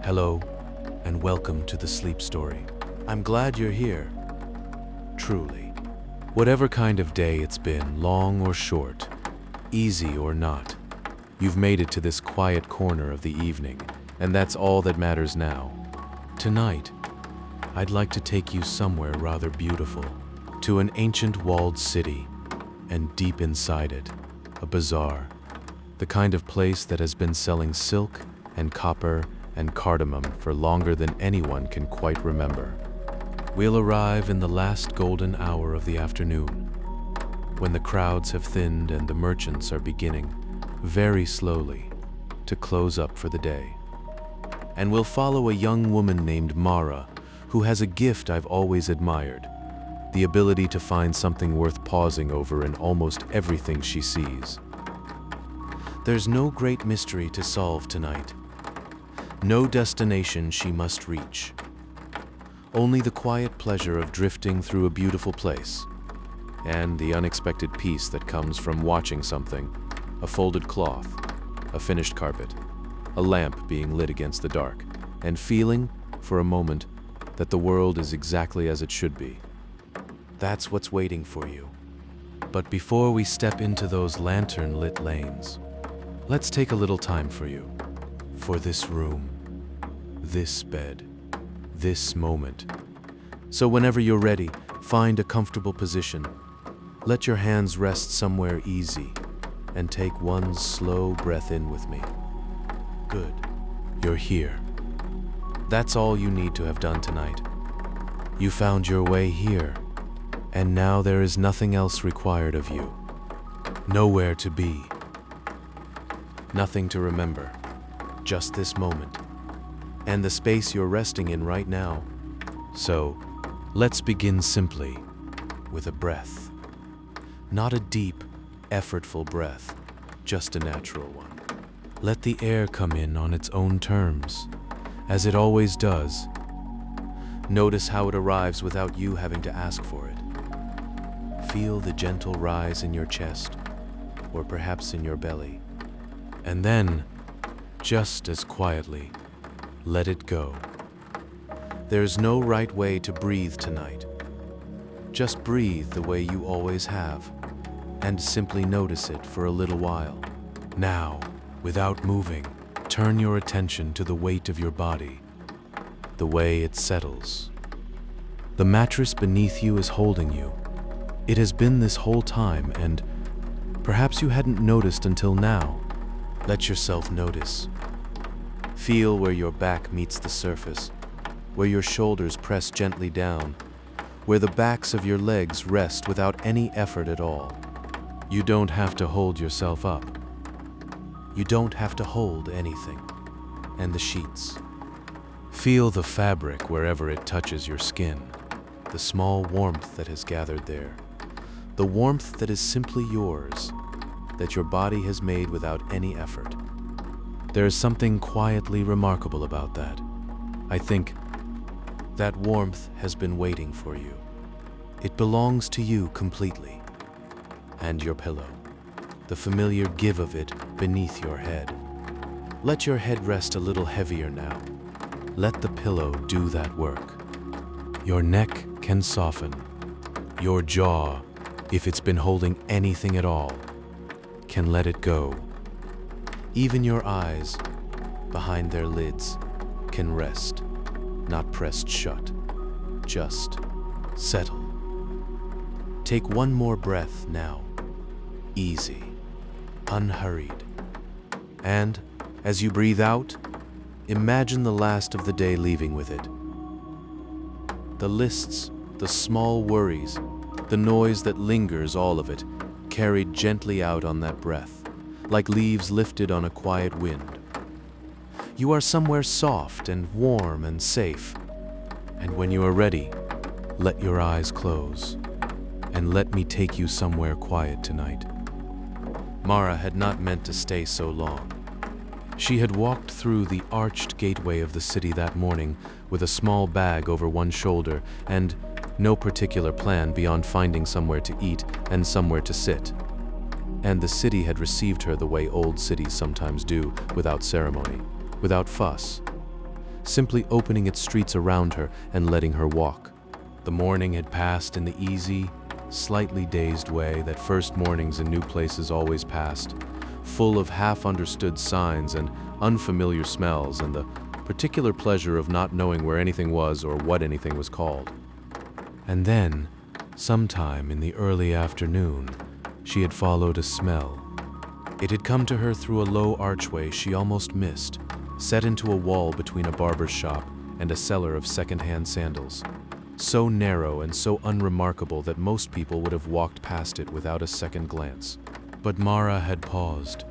Hello, and welcome to the Sleep Story. I'm glad you're here. Truly. Whatever kind of day it's been, long or short, easy or not, you've made it to this quiet corner of the evening, and that's all that matters now. Tonight, I'd like to take you somewhere rather beautiful, to an ancient walled city, and deep inside it, a bazaar, the kind of place that has been selling silk and copper and cardamom for longer than anyone can quite remember. We'll arrive in the last golden hour of the afternoon, when the crowds have thinned and the merchants are beginning, very slowly, to close up for the day. And we'll follow a young woman named Mara, who has a gift I've always admired, the ability to find something worth pausing over in almost everything she sees. There's no great mystery to solve tonight. No destination she must reach. Only the quiet pleasure of drifting through a beautiful place, and the unexpected peace that comes from watching something, a folded cloth, a finished carpet, a lamp being lit against the dark, and feeling, for a moment, that the world is exactly as it should be. That's what's waiting for you. But before we step into those lantern-lit lanes, let's take a little time for you. For this room, this bed, this moment. So whenever you're ready, find a comfortable position. Let your hands rest somewhere easy, and take one slow breath in with me. Good. You're here. That's all you need to have done tonight. You found your way here, and now there is nothing else required of you. Nowhere to be. Nothing to remember. Just this moment, and the space you're resting in right now. So, let's begin simply with a breath. Not a deep, effortful breath, just a natural one. Let the air come in on its own terms, as it always does. Notice how it arrives without you having to ask for it. Feel the gentle rise in your chest, or perhaps in your belly. And then, just as quietly, let it go. There's no right way to breathe tonight. Just breathe the way you always have, and simply notice it for a little while. Now, without moving, turn your attention to the weight of your body, the way it settles. The mattress beneath you is holding you. It has been this whole time, and perhaps you hadn't noticed until now. Let yourself notice. Feel where your back meets the surface, where your shoulders press gently down, where the backs of your legs rest without any effort at all. You don't have to hold yourself up. You don't have to hold anything. And the sheets. Feel the fabric wherever it touches your skin, the small warmth that has gathered there, the warmth that is simply yours, that your body has made without any effort. There is something quietly remarkable about that. I think that warmth has been waiting for you. It belongs to you completely. And your pillow, the familiar give of it beneath your head. Let your head rest a little heavier now. Let the pillow do that work. Your neck can soften. Your jaw, if it's been holding anything at all, can let it go. Even your eyes, behind their lids, can rest, not pressed shut. Just settle. Take one more breath now, easy, unhurried. And as you breathe out, imagine the last of the day leaving with it. The lists, the small worries, the noise that lingers, all of it, carried gently out on that breath, like leaves lifted on a quiet wind. You are somewhere soft and warm and safe, and when you are ready, let your eyes close, and let me take you somewhere quiet tonight. Mara had not meant to stay so long. She had walked through the arched gateway of the city that morning with a small bag over one shoulder and no particular plan beyond finding somewhere to eat and somewhere to sit. And the city had received her the way old cities sometimes do, without ceremony, without fuss. simply opening its streets around her and letting her walk. The morning had passed in the easy, slightly dazed way that first mornings in new places always passed, full of half-understood signs and unfamiliar smells and the particular pleasure of not knowing where anything was or what anything was called. And then, sometime in the early afternoon, she had followed a smell. It had come to her through a low archway she almost missed, set into a wall between a barber's shop and a seller of second-hand sandals. So narrow and so unremarkable that most people would have walked past it without a second glance. But Mara had paused,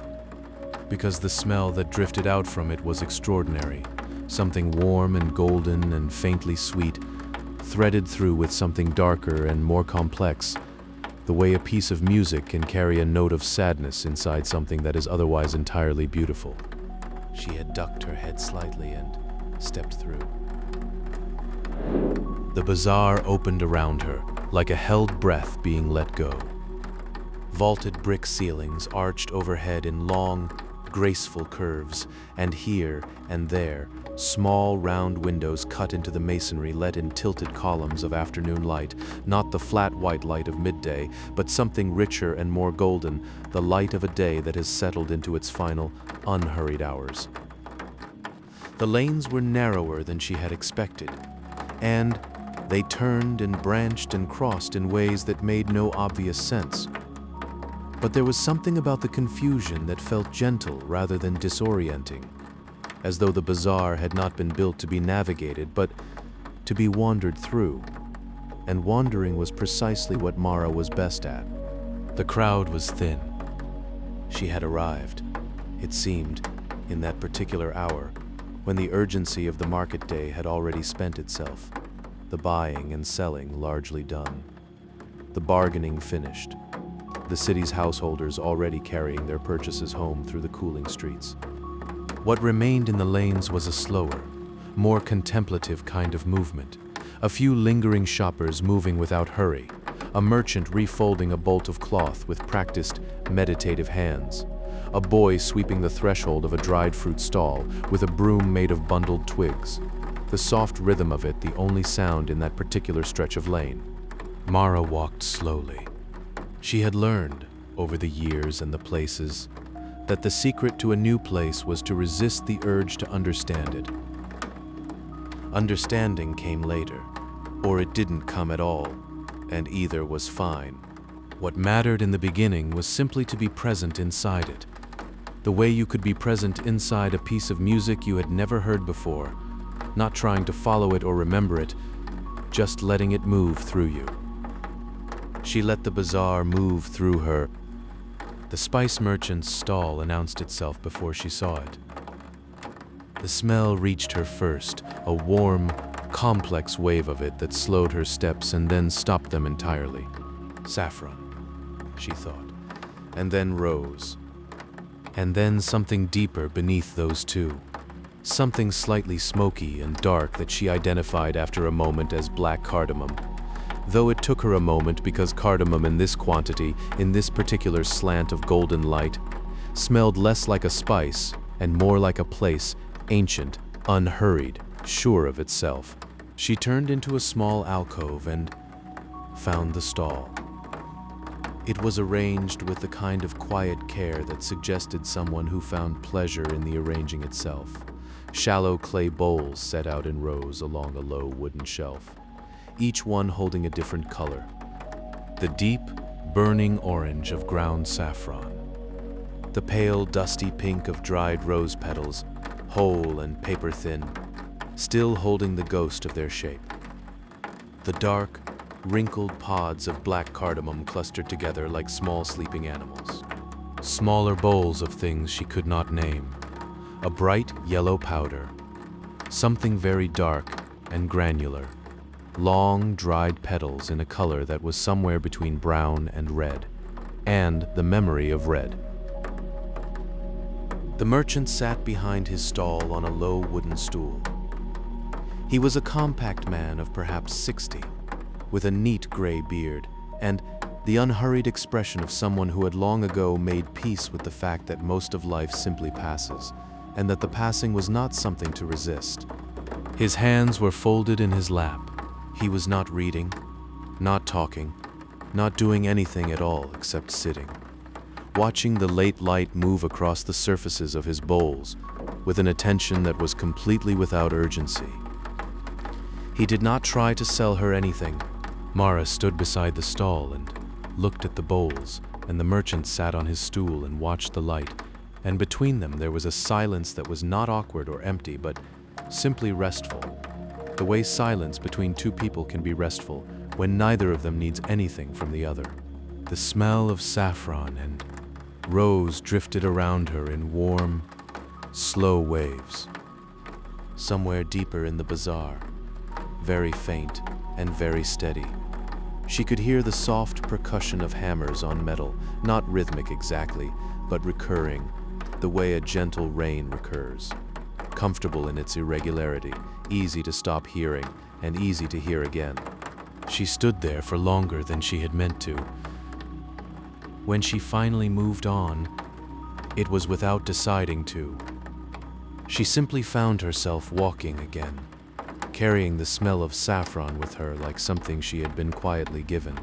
because the smell that drifted out from it was extraordinary, something warm and golden and faintly sweet, threaded through with something darker and more complex, the way a piece of music can carry a note of sadness inside something that is otherwise entirely beautiful. She had ducked her head slightly and stepped through. The bazaar opened around her, like a held breath being let go. Vaulted brick ceilings arched overhead in long, graceful curves, and here and there, small round windows cut into the masonry let in tilted columns of afternoon light, not the flat white light of midday, but something richer and more golden, the light of a day that has settled into its final, unhurried hours. The lanes were narrower than she had expected, and they turned and branched and crossed in ways that made no obvious sense. But there was something about the confusion that felt gentle rather than disorienting, as though the bazaar had not been built to be navigated, but to be wandered through. And wandering was precisely what Mara was best at. The crowd was thin. She had arrived, it seemed, in that particular hour, when the urgency of the market day had already spent itself, the buying and selling largely done, the bargaining finished, the city's householders already carrying their purchases home through the cooling streets. What remained in the lanes was a slower, more contemplative kind of movement, a few lingering shoppers moving without hurry, a merchant refolding a bolt of cloth with practiced, meditative hands, a boy sweeping the threshold of a dried fruit stall with a broom made of bundled twigs, the soft rhythm of it the only sound in that particular stretch of lane. Mara walked slowly. She had learned, over the years and the places, that the secret to a new place was to resist the urge to understand it. Understanding came later, or it didn't come at all, and either was fine. What mattered in the beginning was simply to be present inside it, the way you could be present inside a piece of music you had never heard before, not trying to follow it or remember it, just letting it move through you. She let the bazaar move through her. The spice merchant's stall announced itself before she saw it. The smell reached her first, a warm, complex wave of it that slowed her steps and then stopped them entirely. Saffron, she thought, and then rose. And then something deeper beneath those two. Something slightly smoky and dark that she identified after a moment as black cardamom. Though it took her a moment because cardamom in this quantity, in this particular slant of golden light, smelled less like a spice and more like a place, ancient, unhurried, sure of itself. She turned into a small alcove and found the stall. It was arranged with the kind of quiet care that suggested someone who found pleasure in the arranging itself. Shallow clay bowls set out in rows along a low wooden shelf, each one holding a different color. The deep, burning orange of ground saffron, the pale, dusty pink of dried rose petals, whole and paper-thin, still holding the ghost of their shape. The dark, wrinkled pods of black cardamom clustered together like small sleeping animals. Smaller bowls of things she could not name. A bright yellow powder, something very dark and granular. Long, dried petals in a color that was somewhere between brown and red, and the memory of red. The merchant sat behind his stall on a low wooden stool. He was a compact man of perhaps 60, with a neat gray beard, and the unhurried expression of someone who had long ago made peace with the fact that most of life simply passes, and that the passing was not something to resist, His hands were folded in his lap. He was not reading, not talking, not doing anything at all except sitting, watching the late light move across the surfaces of his bowls with an attention that was completely without urgency. He did not try to sell her anything. Mara stood beside the stall and looked at the bowls, and the merchant sat on his stool and watched the light, and between them there was a silence that was not awkward or empty, but simply restful. The way silence between two people can be restful when neither of them needs anything from the other. The smell of saffron and rose drifted around her in warm, slow waves. Somewhere deeper in the bazaar, very faint and very steady, she could hear the soft percussion of hammers on metal, not rhythmic exactly, but recurring, the way a gentle rain recurs. Comfortable in its irregularity, easy to stop hearing, and easy to hear again. She stood there for longer than she had meant to. When she finally moved on, it was without deciding to. She simply found herself walking again, carrying the smell of saffron with her like something she had been quietly given.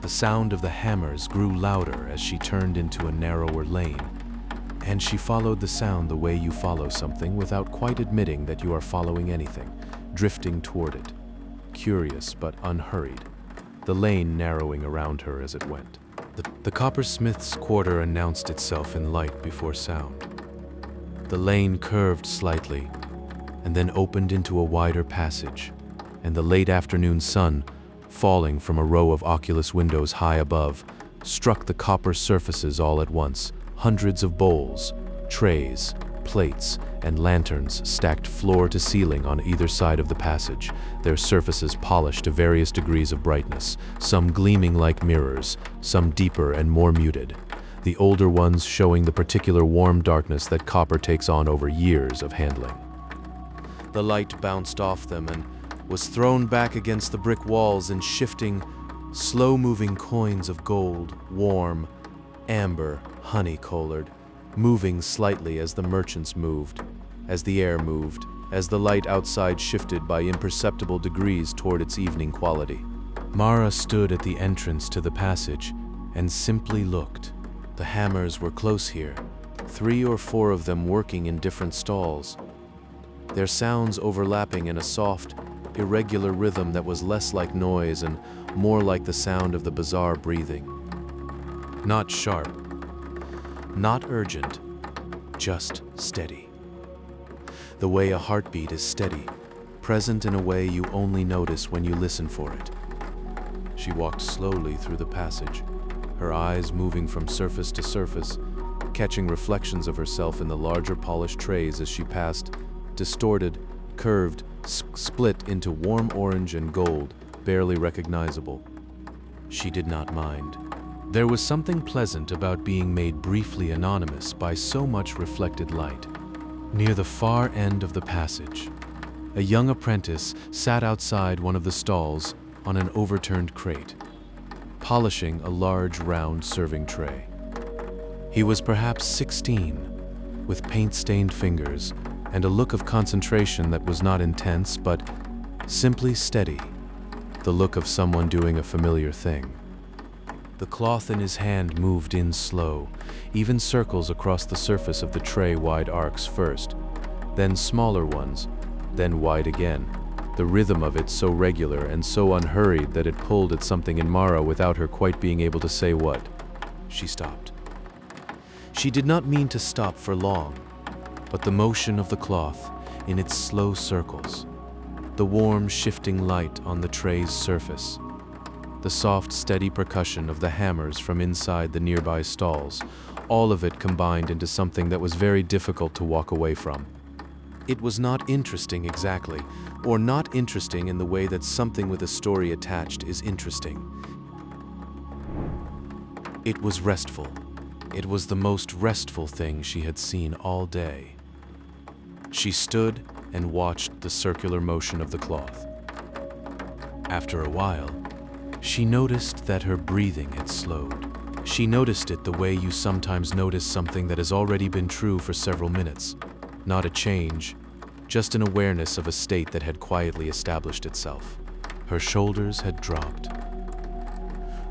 The sound of the hammers grew louder as she turned into a narrower lane, and she followed the sound the way you follow something without quite admitting that you are following anything, drifting toward it, curious but unhurried, the lane narrowing around her as it went. The coppersmiths' quarter announced itself in light before sound. The lane curved slightly, and then opened into a wider passage, and the late afternoon sun, falling from a row of oculus windows high above, struck the copper surfaces all at once. Hundreds of bowls, trays, plates, and lanterns stacked floor to ceiling on either side of the passage, their surfaces polished to various degrees of brightness, some gleaming like mirrors, some deeper and more muted, the older ones showing the particular warm darkness that copper takes on over years of handling. The light bounced off them and was thrown back against the brick walls in shifting, slow-moving coins of gold, warm, amber, honey-colored, moving slightly as the merchants moved, as the air moved, as the light outside shifted by imperceptible degrees toward its evening quality. Mara stood at the entrance to the passage and simply looked. The hammers were close here, 3 or 4 of them working in different stalls, their sounds overlapping in a soft, irregular rhythm that was less like noise and more like the sound of the bazaar breathing. Not sharp, not urgent, just steady. The way a heartbeat is steady, present in a way you only notice when you listen for it. She walked slowly through the passage, her eyes moving from surface to surface, catching reflections of herself in the larger polished trays as she passed, distorted, curved, split into warm orange and gold, barely recognizable. She did not mind. There was something pleasant about being made briefly anonymous by so much reflected light. Near the far end of the passage, a young apprentice sat outside one of the stalls on an overturned crate, polishing a large round serving tray. He was perhaps 16, with paint-stained fingers and a look of concentration that was not intense but simply steady, the look of someone doing a familiar thing. The cloth in his hand moved in slow, even circles across the surface of the tray, wide arcs first, then smaller ones, then wide again, the rhythm of it so regular and so unhurried that it pulled at something in Mara without her quite being able to say what. She stopped. She did not mean to stop for long, but the motion of the cloth in its slow circles, the warm shifting light on the tray's surface, the soft steady percussion of the hammers from inside the nearby stalls, all of it combined into something that was very difficult to walk away from. It was not interesting exactly, or not interesting in the way that something with a story attached is interesting. It was restful. It was the most restful thing she had seen all day. She stood and watched the circular motion of the cloth. After a while, she noticed that her breathing had slowed. She noticed it the way you sometimes notice something that has already been true for several minutes. Not a change, just an awareness of a state that had quietly established itself. Her shoulders had dropped.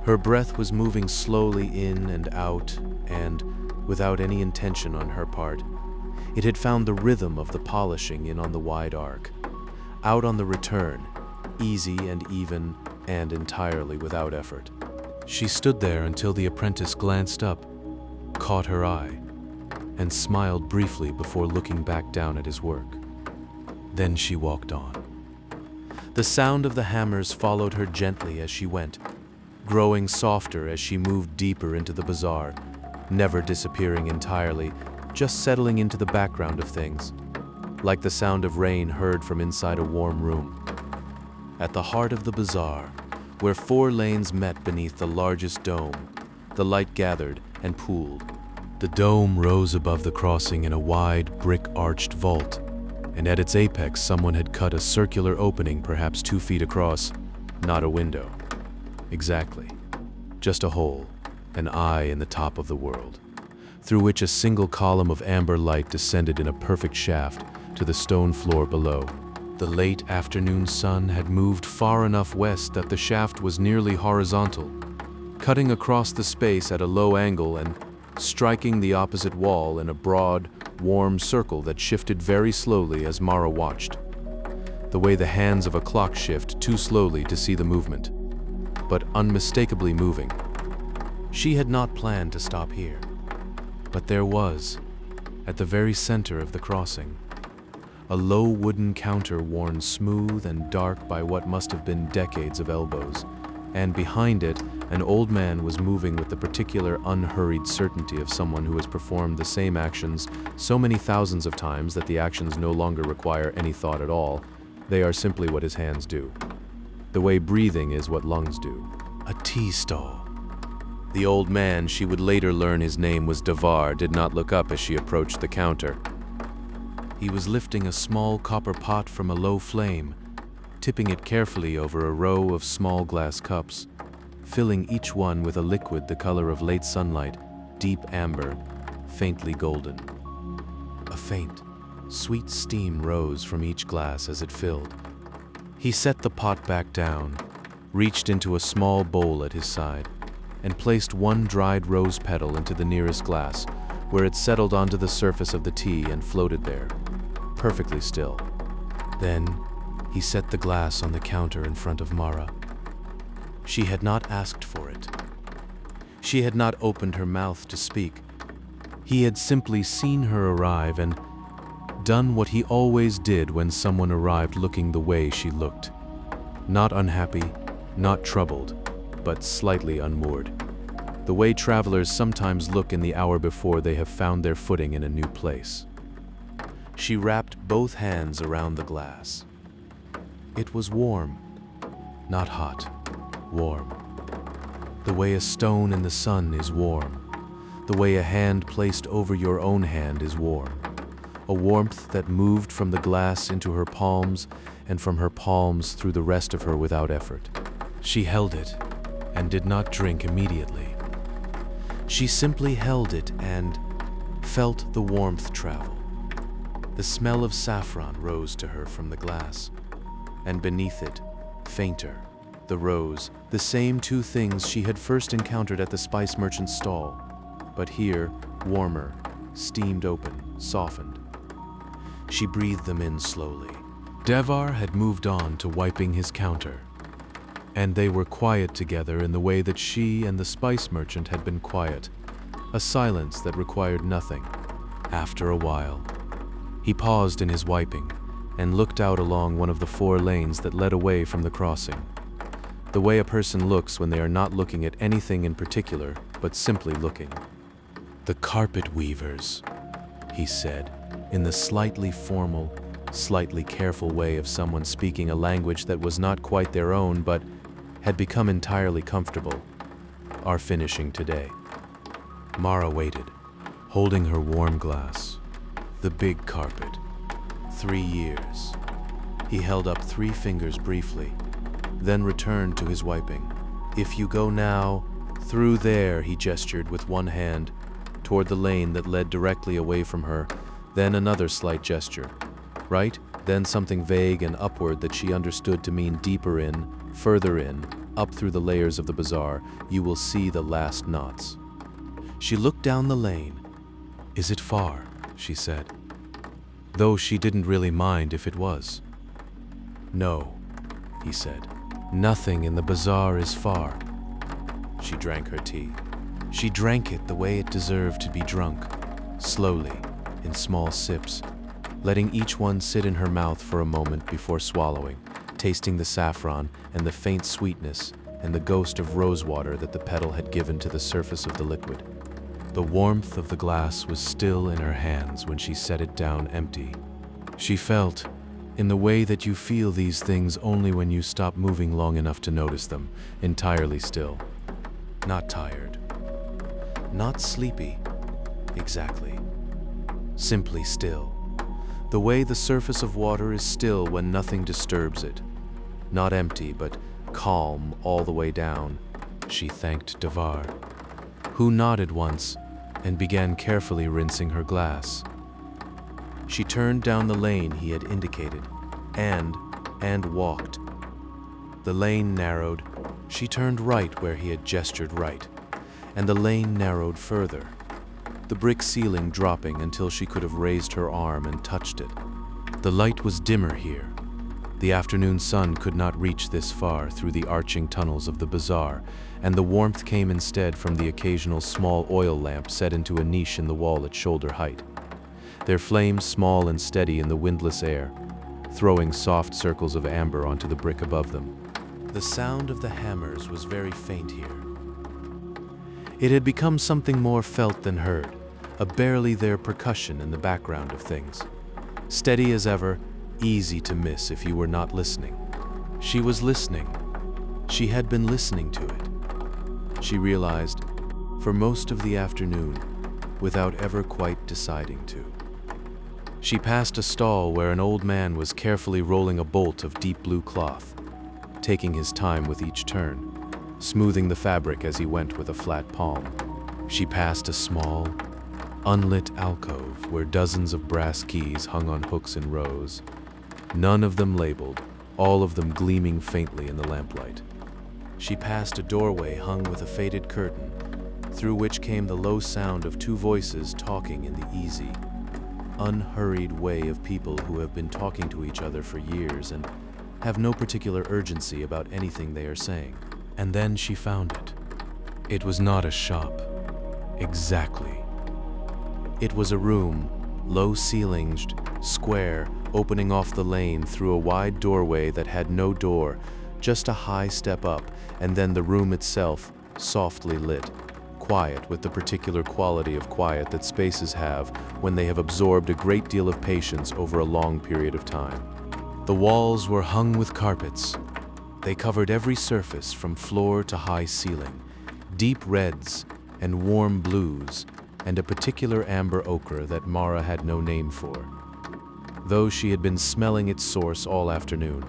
Her breath was moving slowly in and out, and, without any intention on her part, it had found the rhythm of the polishing in on the wide arc. Out on the return, easy and even, and entirely without effort. She stood there until the apprentice glanced up, caught her eye, and smiled briefly before looking back down at his work. Then she walked on. The sound of the hammers followed her gently as she went, growing softer as she moved deeper into the bazaar, never disappearing entirely, just settling into the background of things, like the sound of rain heard from inside a warm room. At the heart of the bazaar, where 4 lanes met beneath the largest dome, the light gathered and pooled. The dome rose above the crossing in a wide, brick-arched vault, and at its apex someone had cut a circular opening perhaps 2 feet across, not a window. Exactly. Just a hole, an eye in the top of the world, through which a single column of amber light descended in a perfect shaft to the stone floor below. The late afternoon sun had moved far enough west that the shaft was nearly horizontal, cutting across the space at a low angle and striking the opposite wall in a broad, warm circle that shifted very slowly as Mara watched, the way the hands of a clock shift too slowly to see the movement, but unmistakably moving. She had not planned to stop here, but there was, at the very center of the crossing, a low wooden counter worn smooth and dark by what must have been decades of elbows, and behind it, an old man was moving with the particular unhurried certainty of someone who has performed the same actions so many thousands of times that the actions no longer require any thought at all. They are simply what his hands do. The way breathing is what lungs do. A tea stall. The old man, she would later learn his name was Davar, did not look up as she approached the counter. He was lifting a small copper pot from a low flame, tipping it carefully over a row of small glass cups, filling each one with a liquid the color of late sunlight, deep amber, faintly golden. A faint, sweet steam rose from each glass as it filled. He set the pot back down, reached into a small bowl at his side, and placed 1 dried rose petal into the nearest glass, where it settled onto the surface of the tea and floated there, perfectly still. Then, he set the glass on the counter in front of Mara. She had not asked for it. She had not opened her mouth to speak. He had simply seen her arrive and done what he always did when someone arrived looking the way she looked. Not unhappy, not troubled, but slightly unmoored. The way travelers sometimes look in the hour before they have found their footing in a new place. She wrapped both hands around the glass. It was warm, not hot, warm. The way a stone in the sun is warm. The way a hand placed over your own hand is warm. A warmth that moved from the glass into her palms and from her palms through the rest of her without effort. She held it and did not drink immediately. She simply held it and felt the warmth travel. The smell of saffron rose to her from the glass, and beneath it, fainter, the rose, the same 2 things she had first encountered at the spice merchant's stall, but here, warmer, steamed open, softened. She breathed them in slowly. Davar had moved on to wiping his counter, and they were quiet together in the way that she and the spice merchant had been quiet, a silence that required nothing. After a while, he paused in his wiping and looked out along one of the 4 lanes that led away from the crossing, the way a person looks when they are not looking at anything in particular, but simply looking. "The carpet weavers," he said, in the slightly formal, slightly careful way of someone speaking a language that was not quite their own but had become entirely comfortable, "are finishing today." Mara waited, holding her warm glass. The big carpet. 3 years. He held up 3 fingers briefly, then returned to his wiping. "If you go now, through there," he gestured with one hand, toward the lane that led directly away from her, then another slight gesture. right? Then something vague and upward that she understood to mean deeper in, further in, up through the layers of the bazaar. You will see the last knots. She looked down the lane. "Is it far?" she said, though she didn't really mind if it was. "No," he said. "Nothing in the bazaar is far." She drank her tea. She drank it the way it deserved to be drunk, slowly, in small sips, letting each one sit in her mouth for a moment before swallowing, tasting the saffron and the faint sweetness and the ghost of rosewater that the petal had given to the surface of the liquid. The warmth of the glass was still in her hands when she set it down empty. She felt, in the way that you feel these things only when you stop moving long enough to notice them, entirely still. Not tired. Not sleepy. Exactly. Simply still. The way the surface of water is still when nothing disturbs it. Not empty, but calm all the way down. She thanked Devar, who nodded once and began carefully rinsing her glass. She turned down the lane he had indicated, and walked. The lane narrowed. She turned right where he had gestured right, and the lane narrowed further, the brick ceiling dropping until she could have raised her arm and touched it. The light was dimmer here. The afternoon sun could not reach this far through the arching tunnels of the bazaar, and the warmth came instead from the occasional small oil lamp set into a niche in the wall at shoulder height. Their flames small and steady in the windless air, throwing soft circles of amber onto the brick above them. The sound of the hammers was very faint here. It had become something more felt than heard, a barely there percussion in the background of things. Steady as ever, easy to miss if you were not listening. She was listening. She had been listening to it. She realized, for most of the afternoon, without ever quite deciding to. She passed a stall where an old man was carefully rolling a bolt of deep blue cloth, taking his time with each turn, smoothing the fabric as he went with a flat palm. She passed a small, unlit alcove where dozens of brass keys hung on hooks in rows, none of them labeled, all of them gleaming faintly in the lamplight. She passed a doorway hung with a faded curtain, through which came the low sound of two voices talking in the easy, unhurried way of people who have been talking to each other for years and have no particular urgency about anything they are saying. And then she found it. It was not a shop. Exactly. It was a room, low-ceilinged, square, opening off the lane through a wide doorway that had no door, just a high step up, and then the room itself, softly lit, quiet with the particular quality of quiet that spaces have when they have absorbed a great deal of patience over a long period of time. The walls were hung with carpets. They covered every surface from floor to high ceiling, deep reds and warm blues, and a particular amber ochre that Mara had no name for, though she had been smelling its source all afternoon.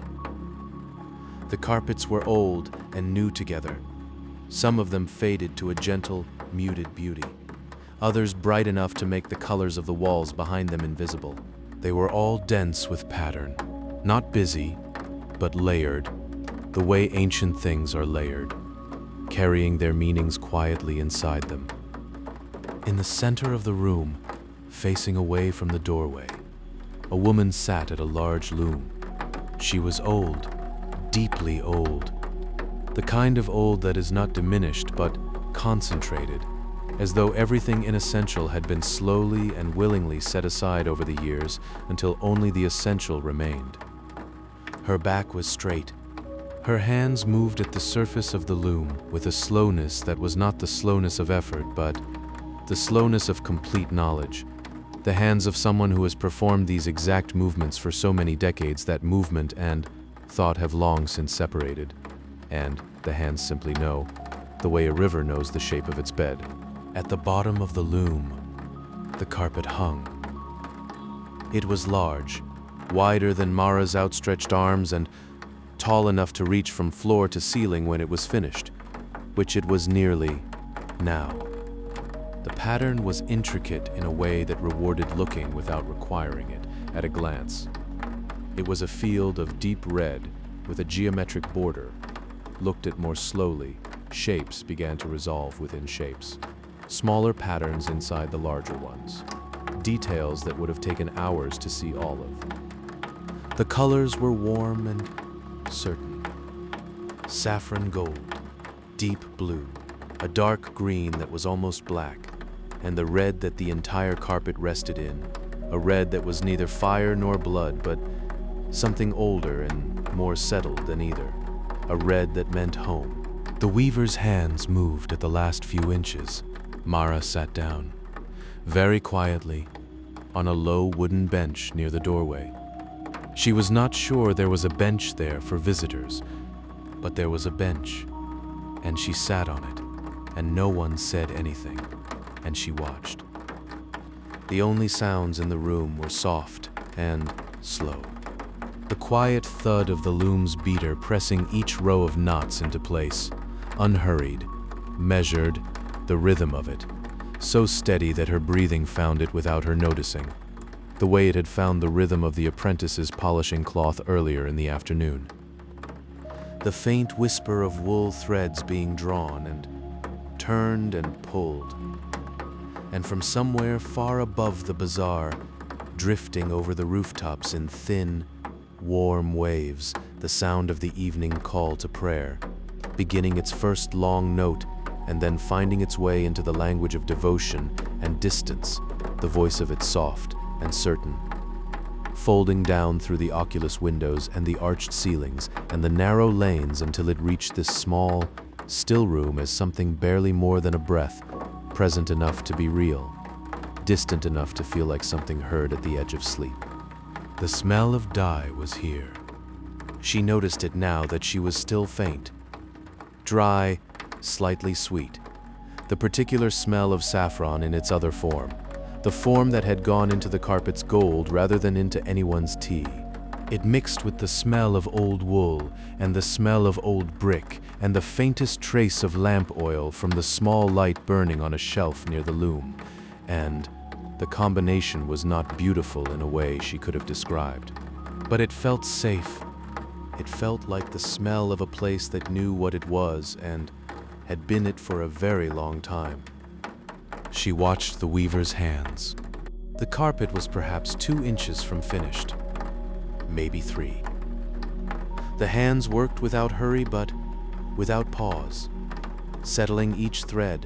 The carpets were old and new together, some of them faded to a gentle, muted beauty, others bright enough to make the colors of the walls behind them invisible. They were all dense with pattern, not busy, but layered, the way ancient things are layered, carrying their meanings quietly inside them. In the center of the room, facing away from the doorway, a woman sat at a large loom. She was old, deeply old, the kind of old that is not diminished but concentrated, as though everything inessential had been slowly and willingly set aside over the years until only the essential remained. Her back was straight. Her hands moved at the surface of the loom with a slowness that was not the slowness of effort, but the slowness of complete knowledge. The hands of someone who has performed these exact movements for so many decades that movement and thought have long since separated. And the hands simply know, the way a river knows the shape of its bed. At the bottom of the loom, the carpet hung. It was large, wider than Mara's outstretched arms and tall enough to reach from floor to ceiling when it was finished, which it was nearly now. The pattern was intricate in a way that rewarded looking without requiring it at a glance. It was a field of deep red with a geometric border. Looked at more slowly, shapes began to resolve within shapes. Smaller patterns inside the larger ones. Details that would have taken hours to see all of. The colors were warm and certain. Saffron gold, deep blue, a dark green that was almost black, and the red that the entire carpet rested in, a red that was neither fire nor blood, but something older and more settled than either, a red that meant home. The weaver's hands moved at the last few inches. Mara sat down, very quietly, on a low wooden bench near the doorway. She was not sure there was a bench there for visitors, but there was a bench, and she sat on it, and no one said anything, and she watched. The only sounds in the room were soft and slow. The quiet thud of the loom's beater pressing each row of knots into place, unhurried, measured, the rhythm of it, so steady that her breathing found it without her noticing, the way it had found the rhythm of the apprentices polishing cloth earlier in the afternoon. The faint whisper of wool threads being drawn and turned and pulled, and from somewhere far above the bazaar, drifting over the rooftops in thin, warm waves, the sound of the evening call to prayer, beginning its first long note and then finding its way into the language of devotion and distance, the voice of it soft and certain, folding down through the oculus windows and the arched ceilings and the narrow lanes until it reached this small, still room as something barely more than a breath, present enough to be real, distant enough to feel like something heard at the edge of sleep. The smell of dye was here. She noticed it now that she was still faint. Dry, slightly sweet. The particular smell of saffron in its other form. The form that had gone into the carpet's gold rather than into anyone's tea. It mixed with the smell of old wool and the smell of old brick and the faintest trace of lamp oil from the small light burning on a shelf near the loom. And the combination was not beautiful in a way she could have described. But it felt safe. It felt like the smell of a place that knew what it was and had been it for a very long time. She watched the weaver's hands. The carpet was perhaps 2 inches from finished, maybe 3. The hands worked without hurry but without pause, settling each thread,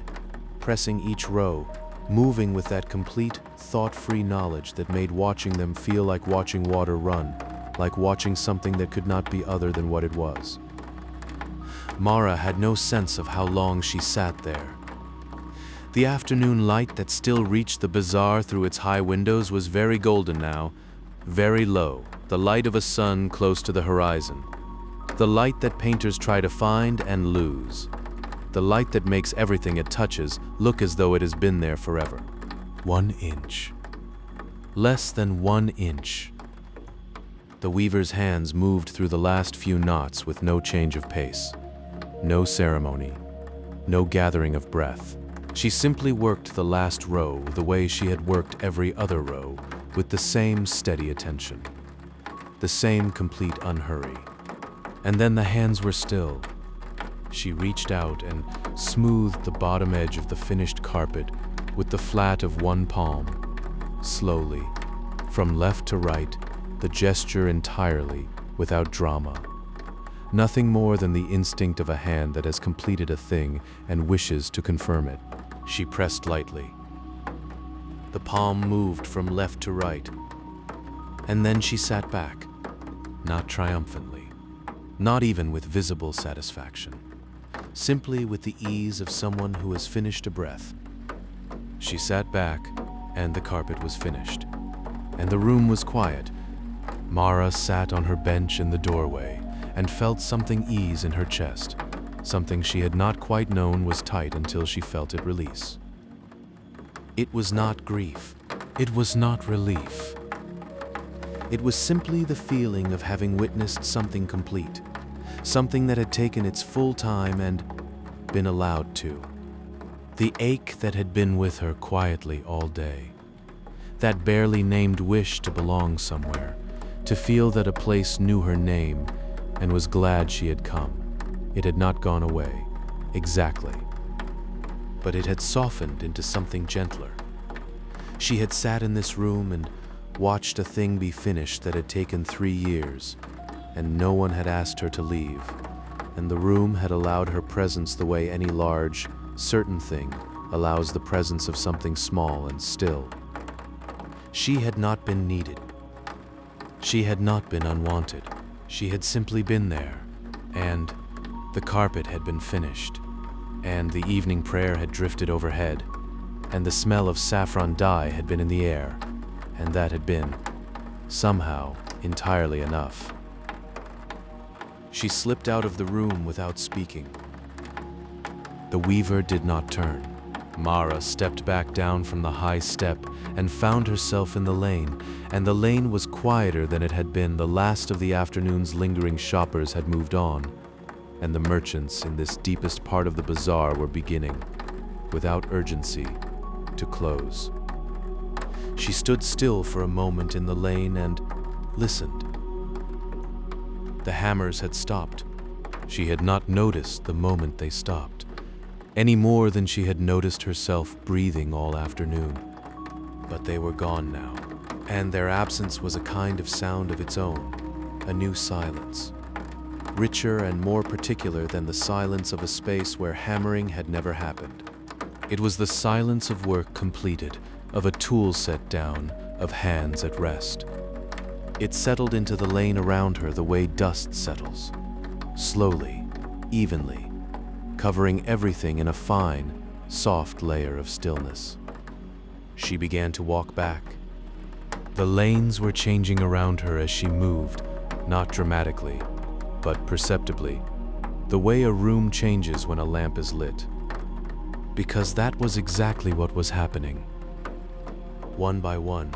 pressing each row, moving with that complete, thought-free knowledge that made watching them feel like watching water run, like watching something that could not be other than what it was. Mara had no sense of how long she sat there. The afternoon light that still reached the bazaar through its high windows was very golden now, very low, the light of a sun close to the horizon. The light that painters try to find and lose. The light that makes everything it touches look as though it has been there forever. 1 inch. Less than 1 inch. The weaver's hands moved through the last few knots with no change of pace. No ceremony. No gathering of breath. She simply worked the last row the way she had worked every other row, with the same steady attention. The same complete unhurry. And then the hands were still. She reached out and smoothed the bottom edge of the finished carpet with the flat of one palm. Slowly, from left to right, the gesture entirely, without drama. Nothing more than the instinct of a hand that has completed a thing and wishes to confirm it. She pressed lightly. The palm moved from left to right. And then she sat back, not triumphantly, not even with visible satisfaction, simply with the ease of someone who has finished a breath. She sat back, and the carpet was finished, and the room was quiet. Mara sat on her bench in the doorway and felt something ease in her chest, something she had not quite known was tight until she felt it release. It was not grief. It was not relief. It was simply the feeling of having witnessed something complete, something that had taken its full time and been allowed to. The ache that had been with her quietly all day. That barely named wish to belong somewhere, to feel that a place knew her name and was glad she had come. It had not gone away, exactly, but it had softened into something gentler. She had sat in this room and watched a thing be finished that had taken 3 years, and no one had asked her to leave, and the room had allowed her presence the way any large, certain thing allows the presence of something small and still. She had not been needed. She had not been unwanted. She had simply been there, and the carpet had been finished, and the evening prayer had drifted overhead, and the smell of saffron dye had been in the air, and that had been, somehow, entirely enough. She slipped out of the room without speaking. The weaver did not turn. Mara stepped back down from the high step and found herself in the lane, and the lane was quieter than it had been. The last of the afternoon's lingering shoppers had moved on, and the merchants in this deepest part of the bazaar were beginning, without urgency, to close. She stood still for a moment in the lane and listened. The hammers had stopped. She had not noticed the moment they stopped, any more than she had noticed herself breathing all afternoon. But they were gone now, and their absence was a kind of sound of its own, a new silence, richer and more particular than the silence of a space where hammering had never happened. It was the silence of work completed, of a tool set down, of hands at rest. It settled into the lane around her the way dust settles, slowly, evenly, covering everything in a fine, soft layer of stillness. She began to walk back. The lanes were changing around her as she moved, not dramatically, but perceptibly, the way a room changes when a lamp is lit. Because that was exactly what was happening. One by one,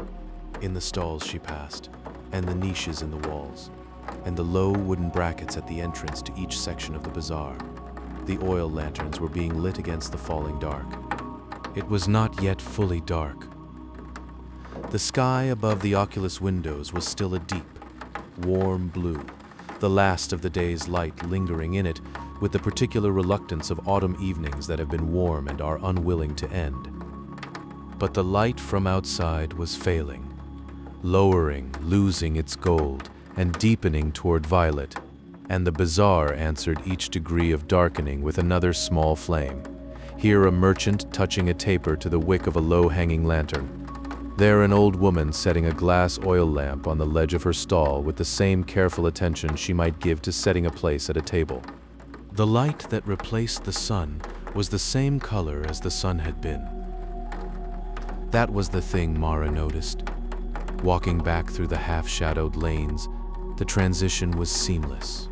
in the stalls she passed, and the niches in the walls, and the low wooden brackets at the entrance to each section of the bazaar, the oil lanterns were being lit against the falling dark. It was not yet fully dark. The sky above the oculus windows was still a deep, warm blue, the last of the day's light lingering in it with the particular reluctance of autumn evenings that have been warm and are unwilling to end. But the light from outside was failing, lowering, losing its gold, and deepening toward violet, and the bazaar answered each degree of darkening with another small flame. Here a merchant touching a taper to the wick of a low-hanging lantern. There an old woman setting a glass oil lamp on the ledge of her stall with the same careful attention she might give to setting a place at a table. The light that replaced the sun was the same color as the sun had been. That was the thing Mara noticed. Walking back through the half-shadowed lanes, the transition was seamless.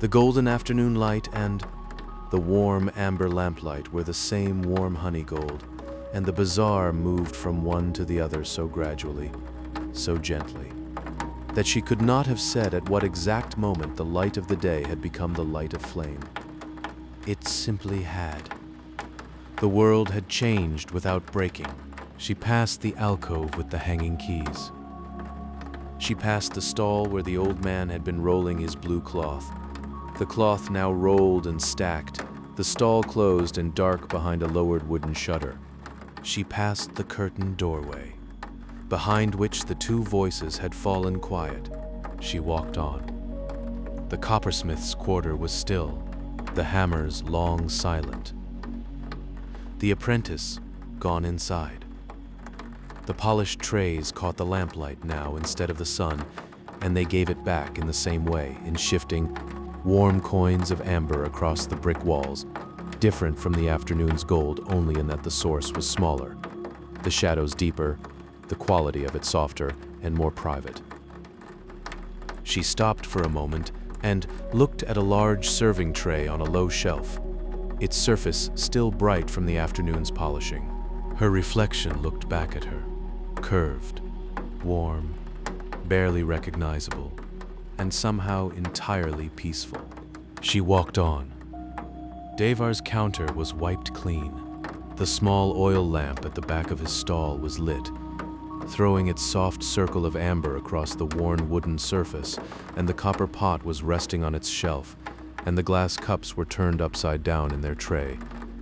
The golden afternoon light and the warm amber lamplight were the same warm honey gold, and the bazaar moved from one to the other so gradually, so gently, that she could not have said at what exact moment the light of the day had become the light of flame. It simply had. The world had changed without breaking. She passed the alcove with the hanging keys. She passed the stall where the old man had been rolling his blue cloth. The cloth now rolled and stacked, the stall closed and dark behind a lowered wooden shutter. She passed the curtained doorway, behind which the two voices had fallen quiet. She walked on. The coppersmiths' quarter was still, the hammers long silent. The apprentice gone inside. The polished trays caught the lamplight now instead of the sun, and they gave it back in the same way, in shifting, warm coins of amber across the brick walls, different from the afternoon's gold only in that the source was smaller, the shadows deeper, the quality of it softer and more private. She stopped for a moment and looked at a large serving tray on a low shelf, its surface still bright from the afternoon's polishing. Her reflection looked back at her, curved, warm, barely recognizable, and somehow entirely peaceful. She walked on. Devar's counter was wiped clean. The small oil lamp at the back of his stall was lit, throwing its soft circle of amber across the worn wooden surface, and the copper pot was resting on its shelf, and the glass cups were turned upside down in their tray,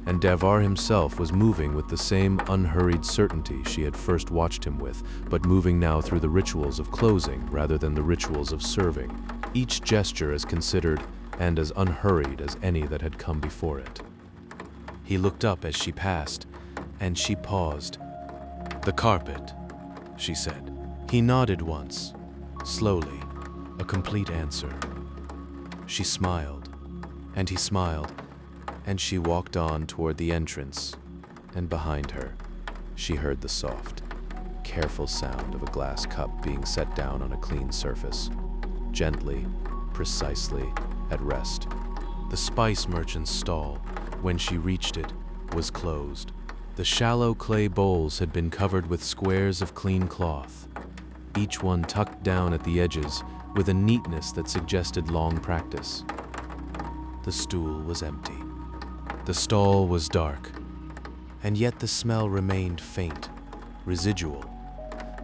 and Davar himself was moving with the same unhurried certainty she had first watched him with, but moving now through the rituals of closing rather than the rituals of serving, each gesture as considered and as unhurried as any that had come before it. He looked up as she passed, and she paused. "The carpet," she said. He nodded once, slowly, a complete answer. She smiled, and he smiled, and she walked on toward the entrance, and behind her, she heard the soft, careful sound of a glass cup being set down on a clean surface, gently, precisely, at rest. The spice merchant's stall, when she reached it, was closed. The shallow clay bowls had been covered with squares of clean cloth, each one tucked down at the edges with a neatness that suggested long practice. The stool was empty. The stall was dark, and yet the smell remained faint, residual,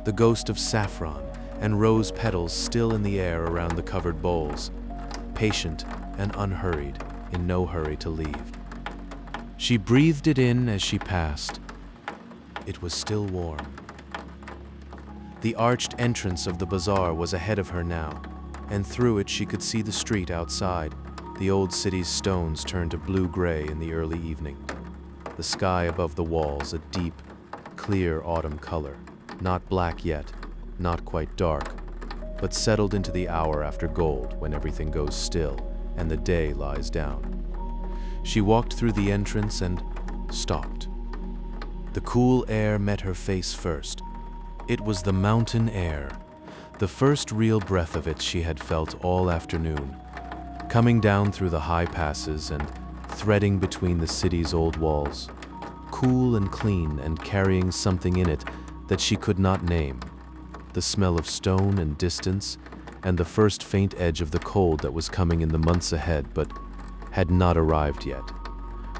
the ghost of saffron and rose petals still in the air around the covered bowls, patient and unhurried, in no hurry to leave. She breathed it in as she passed. It was still warm. The arched entrance of the bazaar was ahead of her now, and through it she could see the street outside, the old city's stones turned to blue-gray in the early evening. The sky above the walls a deep, clear autumn color, not black yet, not quite dark, but settled into the hour after gold when everything goes still and the day lies down. She walked through the entrance and stopped. The cool air met her face first. It was the mountain air, the first real breath of it she had felt all afternoon, coming down through the high passes and threading between the city's old walls, cool and clean and carrying something in it that she could not name, the smell of stone and distance, and the first faint edge of the cold that was coming in the months ahead but had not arrived yet,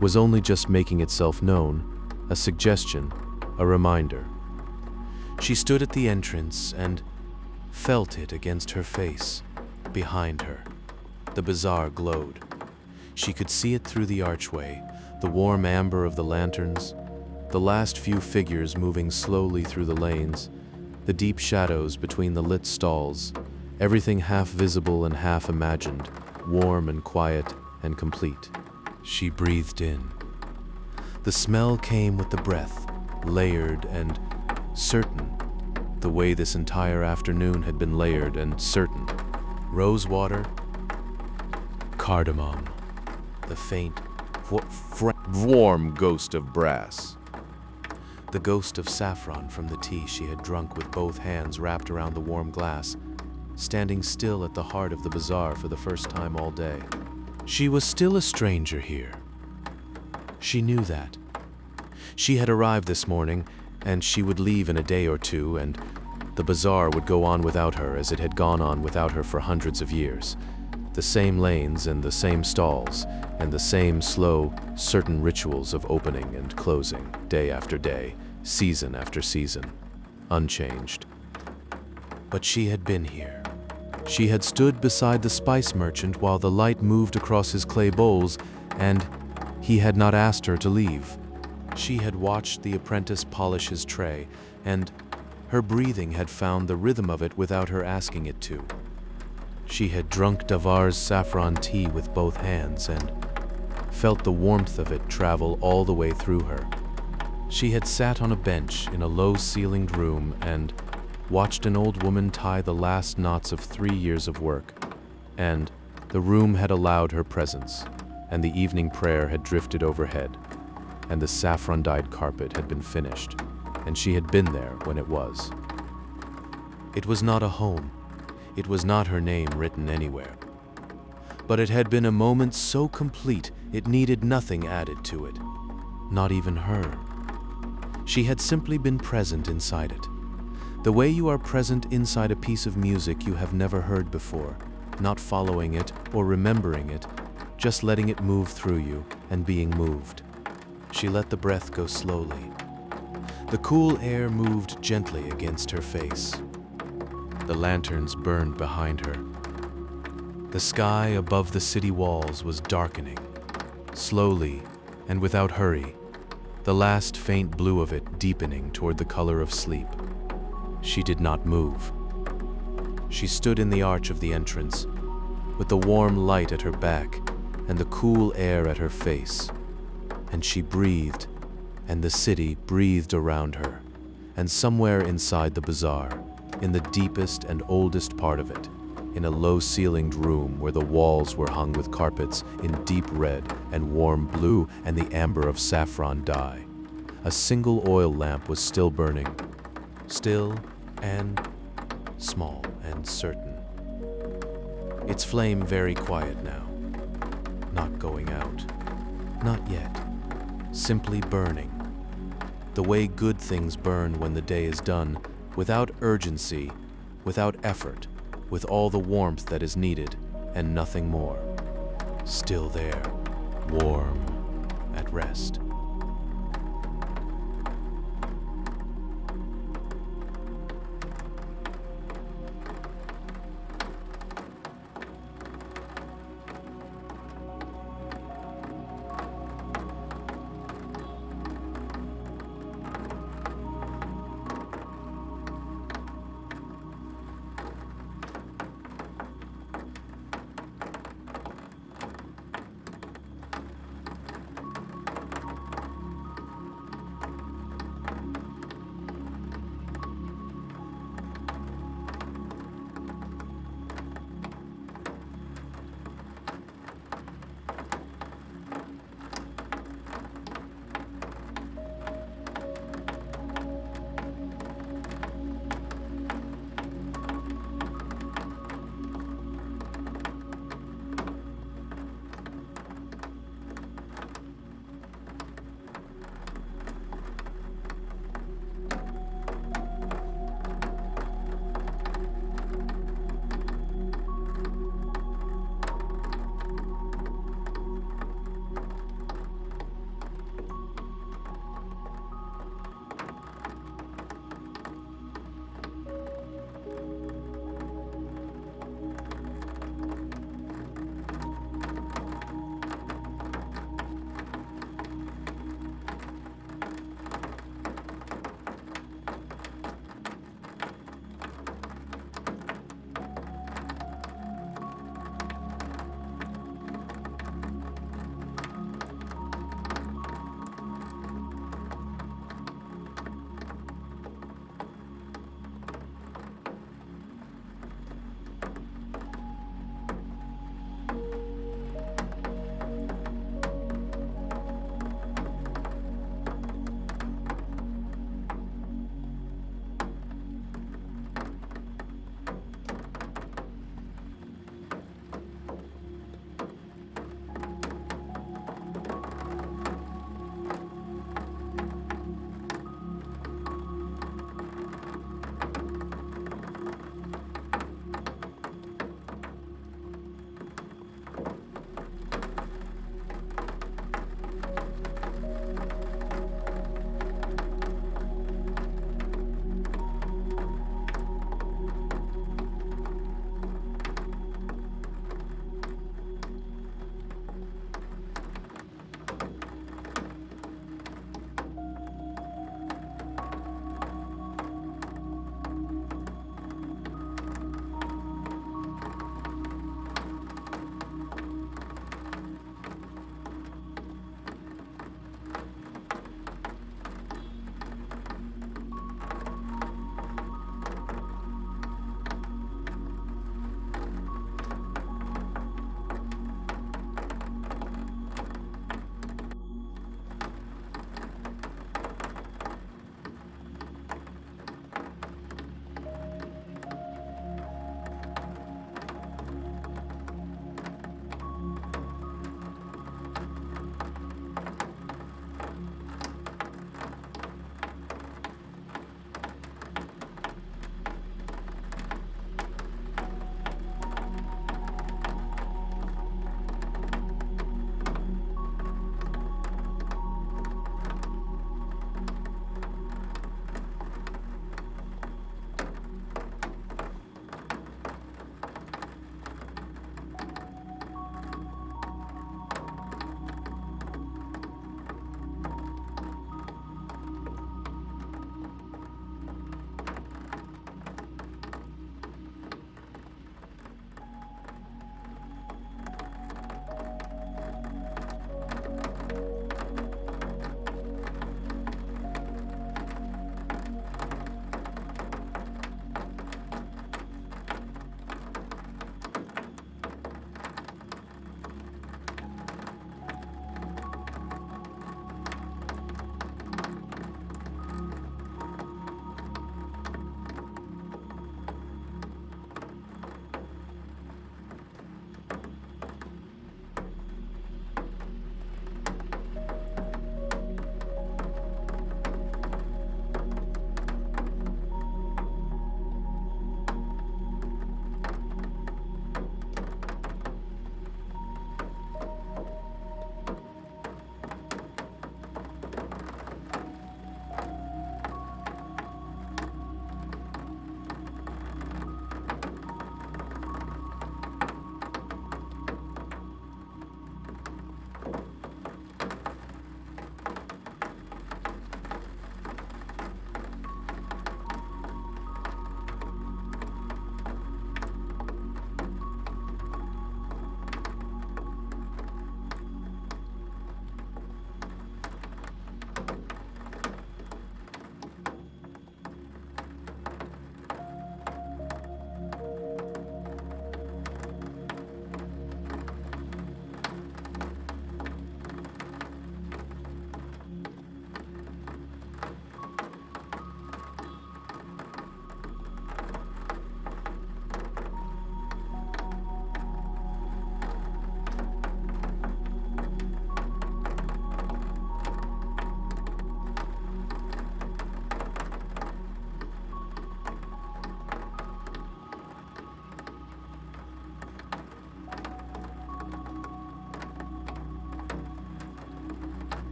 was only just making itself known, a suggestion, a reminder. She stood at the entrance and felt it against her face, behind her. The bazaar glowed. She could see it through the archway, the warm amber of the lanterns, the last few figures moving slowly through the lanes, the deep shadows between the lit stalls, everything half visible and half imagined, warm and quiet and complete. She breathed in. The smell came with the breath, layered and certain, the way this entire afternoon had been layered and certain. Rosewater, cardamom, the faint, warm ghost of brass. The ghost of saffron from the tea she had drunk with both hands wrapped around the warm glass, standing still at the heart of the bazaar for the first time all day. She was still a stranger here. She knew that. She had arrived this morning, and she would leave in a day or two, and the bazaar would go on without her as it had gone on without her for hundreds of years. The same lanes and the same stalls, and the same slow, certain rituals of opening and closing, day after day, season after season, unchanged. But she had been here. She had stood beside the spice merchant while the light moved across his clay bowls, and he had not asked her to leave. She had watched the apprentice polish his tray, and her breathing had found the rhythm of it without her asking it to. She had drunk Davar's saffron tea with both hands and felt the warmth of it travel all the way through her. She had sat on a bench in a low-ceilinged room and watched an old woman tie the last knots of 3 years of work, and the room had allowed her presence, and the evening prayer had drifted overhead, and the saffron-dyed carpet had been finished, and she had been there when it was. It was not a home. It was not her name written anywhere. But it had been a moment so complete it needed nothing added to it, not even her. She had simply been present inside it, the way you are present inside a piece of music you have never heard before, not following it or remembering it, just letting it move through you and being moved. She let the breath go slowly. The cool air moved gently against her face. The lanterns burned behind her. The sky above the city walls was darkening. Slowly and without hurry, the last faint blue of it deepening toward the color of sleep. She did not move. She stood in the arch of the entrance, with the warm light at her back and the cool air at her face. And she breathed, and the city breathed around her. And somewhere inside the bazaar, in the deepest and oldest part of it, in a low-ceilinged room where the walls were hung with carpets in deep red and warm blue and the amber of saffron dye, a single oil lamp was still burning, still and small and certain. Its flame very quiet now, not going out, not yet, simply burning, the way good things burn when the day is done, without urgency, without effort, with all the warmth that is needed and nothing more. Still there, warm, at rest.